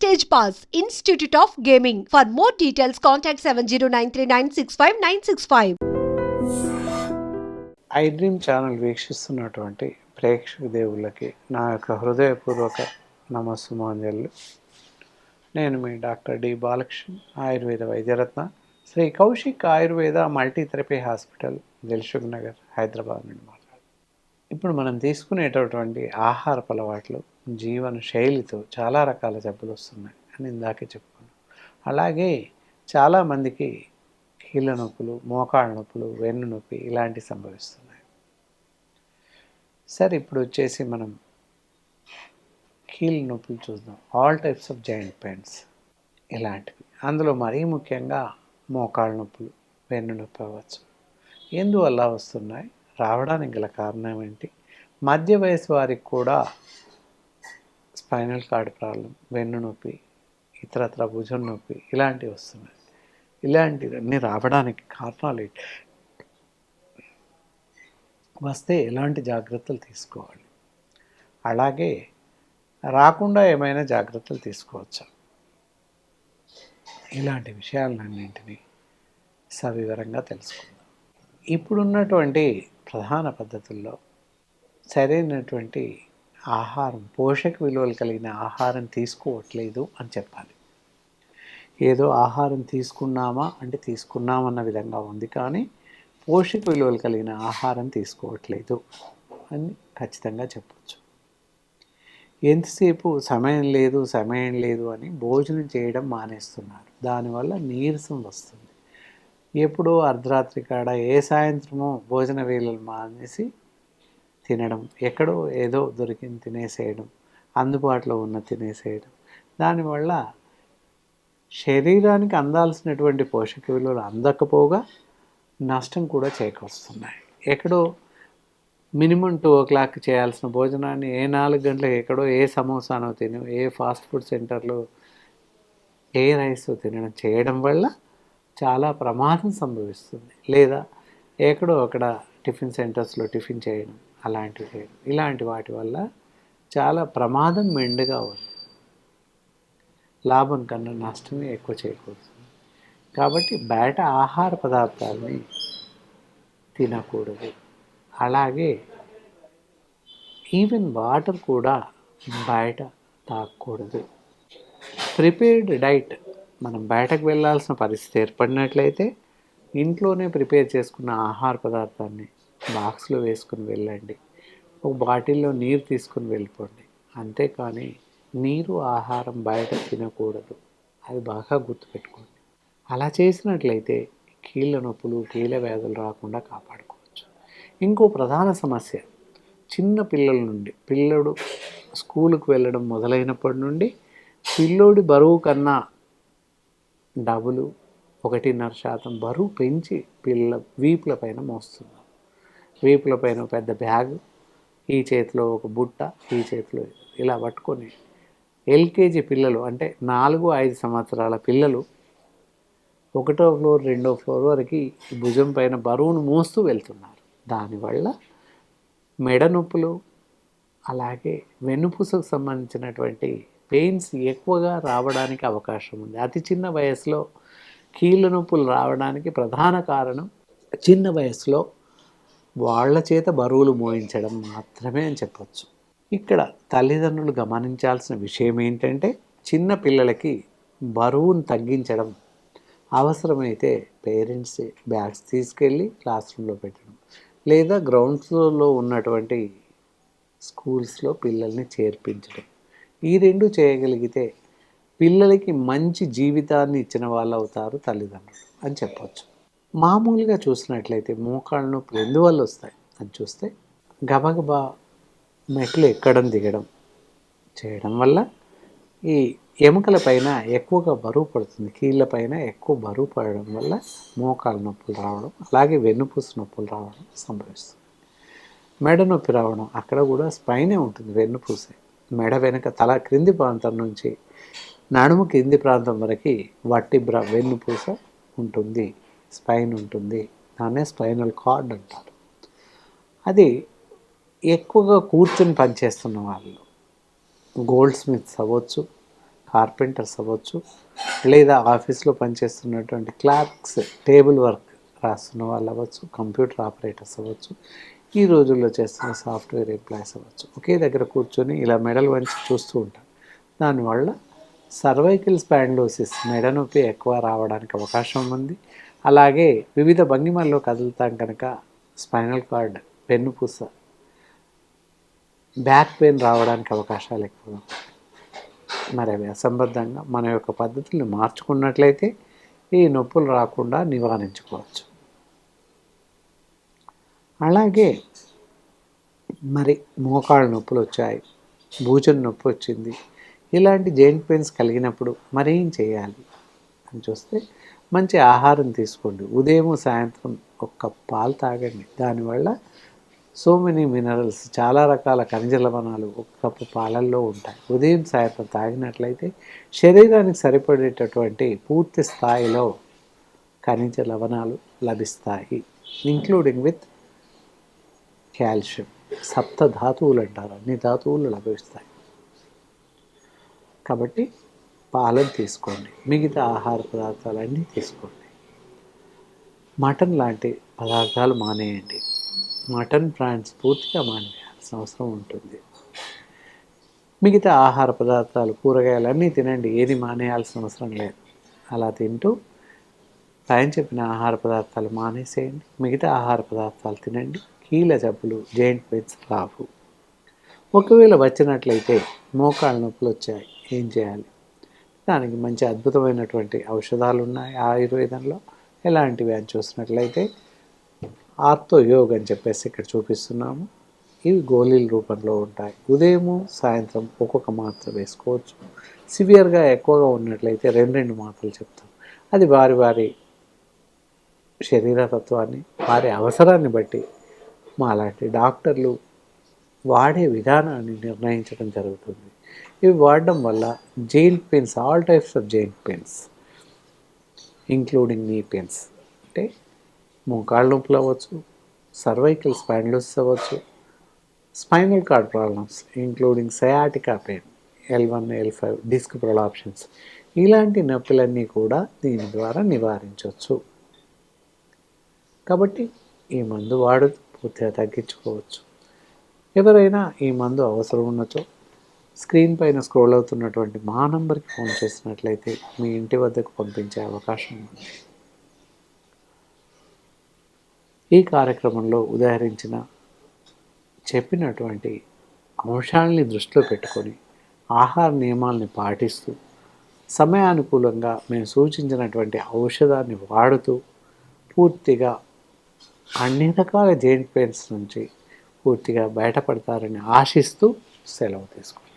Stage Pass, Institute of Gaming. For more details, contact 709396596. I dream channel వీక్షిస్తున్నటువంటి ప్రేక్షక దేవుళ్ళకి నా యొక్క హృదయపూర్వక నమస్సుమాంజలు. నేను మీ డాక్టర్ డి బాలకృష్ణ, ఆయుర్వేద వైద్యరత్న, Shri Kaushik Ayurveda multi therapy hospital, Dilsukh Nagar, Hyderabad నుండి మాట్లాడుతున్నాను. ఇప్పుడు మనం తీసుకునేటటువంటి ఆహారపు అలవాట్లు, జీవన శైలితో చాలా రకాల జబ్బులు వస్తున్నాయి అని ఇందాకే చెప్పుకున్నాం. అలాగే చాలామందికి కీళ్ళ నొప్పులు, మోకాళ్ళ నొప్పులు, వెన్ను నొప్పి ఇలాంటివి సంభవిస్తున్నాయి. సరే, ఇప్పుడు వచ్చేసి మనం కీళ్ళ నొప్పులు చూద్దాం. All types of joint pains ఇలాంటివి. అందులో మరీ ముఖ్యంగా మోకాళ్ళ నొప్పులు, వెన్ను నొప్పి అవ్వచ్చు. ఎందువల్ల వస్తున్నాయి, రావడానికి గల కారణం ఏంటి? మధ్య వయసు వారికి కూడా స్పైనల్ కార్డ్ ప్రాబ్లం, వెన్ను నొప్పి, ఇతరత్ర భుజం నొప్పి ఇలాంటివి వస్తున్నాయి. ఇలాంటివన్నీ రావడానికి కారణాలు ఏంటి, వస్తే ఎలాంటి జాగ్రత్తలు తీసుకోవాలి, అలాగే రాకుండా ఏమైనా జాగ్రత్తలు తీసుకోవచ్చా, ఇలాంటి విషయాలన్నింటినీ సవివరంగా తెలుసుకుందాం. ఇప్పుడున్నటువంటి ప్రధాన పద్ధతుల్లో సరైనటువంటి ఆహారం, పోషక విలువలు కలిగిన ఆహారం తీసుకోవట్లేదు అని చెప్పాలి. ఏదో ఆహారం తీసుకున్నామా అంటే తీసుకున్నామన్న విధంగా ఉంది, కానీ పోషక విలువలు కలిగిన ఆహారం తీసుకోవట్లేదు అని ఖచ్చితంగా చెప్పచ్చు. ఎంతసేపు సమయం లేదు అని భోజనం చేయడం మానేస్తున్నారు. దానివల్ల నీరసం వస్తుంది. ఎప్పుడో అర్ధరాత్రి కాడ ఏ సాయంత్రమో భోజన వేళలు మానేసి తినడం, ఎక్కడో ఏదో దొరికింది తినేసేయడం, అందుబాటులో ఉన్న తినేసేయడం, దానివల్ల శరీరానికి అందాల్సినటువంటి పోషక విలువలు అందకపోగా నష్టం కూడా చేకూరుస్తున్నాయి. ఎక్కడో మినిమం 2 o'clock చేయాల్సిన భోజనాన్ని 4 గంటలకు ఎక్కడో ఏ సమోసానో తిని, ఏ ఫాస్ట్ ఫుడ్ సెంటర్లో ఏ రైస్ తినడం చేయడం వల్ల చాలా ప్రమాదం సంభవిస్తుంది. లేదా ఎక్కడో అక్కడ టిఫిన్ సెంటర్స్లో టిఫిన్ చేయడం, అలాంటివి చేయడం, ఇలాంటి వాటి వల్ల చాలా ప్రమాదం మెండుగా ఉంది. లాభం కన్నా నష్టమే ఎక్కువ చేకూరుతుంది. కాబట్టి బయట ఆహార పదార్థాలని తినకూడదు. అలాగే ఈవెన్ వాటర్ కూడా బయట తాగకూడదు. ప్రిపేర్డ్ డైట్, మనం బయటకు వెళ్ళాల్సిన పరిస్థితి ఏర్పడినట్లయితే ఇంట్లోనే ప్రిపేర్ చేసుకున్న ఆహార పదార్థాన్ని బాక్స్లో వేసుకుని వెళ్ళండి. ఒక బాటిల్లో నీరు తీసుకుని వెళ్ళిపోండి. అంతేకాని నీరు, ఆహారం బయట తినకూడదు. అది బాగా గుర్తుపెట్టుకోండి. అలా చేసినట్లయితే కీళ్ళ నొప్పులు, కీళ్ళ వ్యాధులు రాకుండా కాపాడుకోవచ్చు. ఇంకో ప్రధాన సమస్య, చిన్న పిల్లల నుండి, పిల్లడు స్కూలుకు వెళ్ళడం మొదలైనప్పటి నుండి పిల్లోడి బరువు కన్నా డబులు 1.5% బరువు పెంచి వీపుల పైన మోస్తున్నారు. వీపుల పైన పెద్ద బ్యాగ్, ఈ చేతిలో ఒక బుట్ట, ఈ చేతిలో ఇలా పట్టుకొని ఎల్కేజీ పిల్లలు అంటే 4-5 సంవత్సరాల పిల్లలు 1వ ఫ్లోర్ 2వ ఫ్లోర్ వరకు భుజం పైన బరువును మోస్తూ వెళ్తున్నారు. దానివల్ల మెడ నొప్పులు, అలాగే వెన్నుపూసకు సంబంధించినటువంటి పెయిన్స్ ఎక్కువగా రావడానికి అవకాశం ఉంది. అతి చిన్న వయసులో కీళ్ళ నొప్పులు రావడానికి ప్రధాన కారణం చిన్న వయసులో వాళ్ళ చేత బరువులు మోయించడం మాత్రమే అని చెప్పచ్చు. ఇక్కడ తల్లిదండ్రులు గమనించాల్సిన విషయం ఏంటంటే, చిన్న పిల్లలకి బరువును తగ్గించడం, అవసరమైతే పేరెంట్స్ బ్యాగ్స్ తీసుకెళ్ళి క్లాస్ రూమ్లో పెట్టడం, లేదా గ్రౌండ్ ఫ్లోర్లో ఉన్నటువంటి స్కూల్స్లో పిల్లల్ని చేర్పించడం. ఈ రెండు చేయగలిగితే పిల్లలకి మంచి జీవితాన్ని ఇచ్చిన వాళ్ళు అవుతారు తల్లిదండ్రులు అని చెప్పవచ్చు. మామూలుగా చూసినట్లయితే మోకాళ్ళ నొప్పులు ఎందువల్ల వస్తాయి అని చూస్తే, గబగబా మెట్లు ఎక్కడం దిగడం చేయడం వల్ల ఈ ఎముకల పైన ఎక్కువగా బరువు పడుతుంది. కీళ్ళ పైన ఎక్కువ బరువు పడడం వల్ల మోకాళ్ళ నొప్పులు రావడం, అలాగే వెన్నుపూస నొప్పులు రావడం సంభవిస్తుంది. మెడ నొప్పి రావడం, అక్కడ కూడా స్పైనే ఉంటుంది, వెన్నుపూసే. మెడ వెనుక తల క్రింది ప్రాంతం నుంచి నడుము కింది ప్రాంతం వరకు వెన్నుపూస ఉంటుంది, స్పైన్ ఉంటుంది. దాన్నే స్పైనల్ కార్డ్ అంటారు. అది ఎక్కువగా కూర్చొని పనిచేస్తున్న వాళ్ళు, గోల్డ్ స్మిత్స్ అవ్వచ్చు, కార్పెంటర్స్ అవ్వచ్చు, లేదా ఆఫీస్లో పనిచేస్తున్నటువంటి క్లార్క్స్, టేబుల్ వర్క్ రాస్తున్న వాళ్ళు అవ్వచ్చు, కంప్యూటర్ ఆపరేటర్స్ అవ్వచ్చు, ఈ రోజుల్లో చేస్తున్న సాఫ్ట్వేర్ ఎంప్లాయీస్ అవ్వచ్చు. ఒకే దగ్గర కూర్చొని ఇలా మెడలు వంచి చూస్తూ ఉంటారు. దానివల్ల సర్వైకల్ స్పాండిలోసిస్, మెడ నొప్పి ఎక్కువ రావడానికి అవకాశం ఉంది. అలాగే వివిధ భంగిమల్లో కదులుతాం కనుక స్పైనల్ కార్డ్, వెన్నుపూస, బ్యాక్ పెయిన్ రావడానికి అవకాశాలు ఎక్కువ. మరి అవి అసంబద్ధంగా మన యొక్క పద్ధతుల్ని మార్చుకున్నట్లయితే ఈ నొప్పులు రాకుండా నివారించుకోవచ్చు. అలాగే మరి మోకాళ్ళ నొప్పులు వచ్చాయి, భూజన నొప్పి వచ్చింది, ఇలాంటి జాయింట్ పెయిన్స్ కలిగినప్పుడు మరేం చేయాలి అని చూస్తే మంచి ఆహారం తీసుకోండి. ఉదయం సాయంత్రం ఒక కప్ పాలు తాగండి. దానివల్ల సో మెనీ మినరల్స్, చాలా రకాల ఖనిజ లవణాలు ఒక కప్పు పాలల్లో ఉంటాయి. ఉదయం సాయంత్రం తాగినట్లయితే శరీరానికి సరిపడేటటువంటి పూర్తి స్థాయిలో ఖనిజ లవణాలు లభిస్తాయి, ఇంక్లూడింగ్ విత్ కాల్షియం. సప్త ధాతువులు అంటారు, అన్ని ధాతువులు లభిస్తాయి. కాబట్టి పాలను తీసుకోండి, మిగతా ఆహార పదార్థాలన్నీ తీసుకోండి. మటన్ లాంటి పదార్థాలు మానేయండి. మటన్ బ్రాండ్స్ పూర్తిగా మానేయాల్సిన అవసరం ఉంటుంది. మిగతా ఆహార పదార్థాలు, కూరగాయలన్నీ తినండి, ఏది మానేయాల్సిన అవసరం లేదు. అలా తింటూ పైన చెప్పిన ఆహార పదార్థాలు మానేసేయండి, మిగతా ఆహార పదార్థాలు తినండి. కీళ్ళ జబ్బులు, జాయింట్ పెయిన్స్ రావు. ఒకవేళ వచ్చినట్లయితే మోకాళ్ళ నొప్పులు వచ్చాయి, ఏం చేయాలి? దానికి మంచి అద్భుతమైనటువంటి ఔషధాలు ఉన్నాయి ఆయుర్వేదంలో. ఎలాంటివి అని చూసినట్లయితే ఆర్తో యోగ్ అని చెప్పేసి ఇక్కడ చూపిస్తున్నాము. ఇవి గోళీల రూపంలో ఉంటాయి. ఉదయము సాయంత్రం ఒక్కొక్క మాత్ర వేసుకోవచ్చు. సివియర్గా ఎక్కువగా ఉన్నట్లయితే 2 మాత్రలు చెప్తాం. అది వారి వారి శరీరతత్వాన్ని, వారి అవసరాన్ని బట్టి మాలాంటి డాక్టర్లు వాడే విధానాన్ని నిర్ణయించడం జరుగుతుంది. ఇవి వాడడం వల్ల joint pains, all types of joint pains including knee pains, అంటే మోకాళ్ళ నొప్పులు అవ్వచ్చు, సర్వైకల్ స్పాండిలోసిస్ అవ్వచ్చు, spinal cord problems including sciatica pain, L1, L5, disc prolapsions, ఇలాంటి నొప్పులన్నీ కూడా దీని ద్వారా నివారించవచ్చు. కాబట్టి ఈ మందు వాడుతూ పూర్తిగా తగ్గించుకోవచ్చు. ఎవరైనా ఈ మందు అవసరం ఉన్నచో స్క్రీన్ పైన స్క్రోల్ అవుతున్నటువంటి మా నంబర్కి ఫోన్ చేసినట్లయితే మీ ఇంటి వద్దకు పంపించే అవకాశం ఉంది. ఈ కార్యక్రమంలో ఉదాహరించిన చెప్పినటువంటి అంశాలని దృష్టిలో పెట్టుకొని ఆహార నియమాల్ని పాటిస్తూ సమయానుకూలంగా మేము సూచించినటువంటి ఔషధాన్ని వాడుతూ పూర్తిగా అన్ని రకాల జాయింట్ పెయిన్స్ నుంచి పూర్తిగా బయటపడతారని ఆశిస్తూ సెలవు తీసుకుంటాం.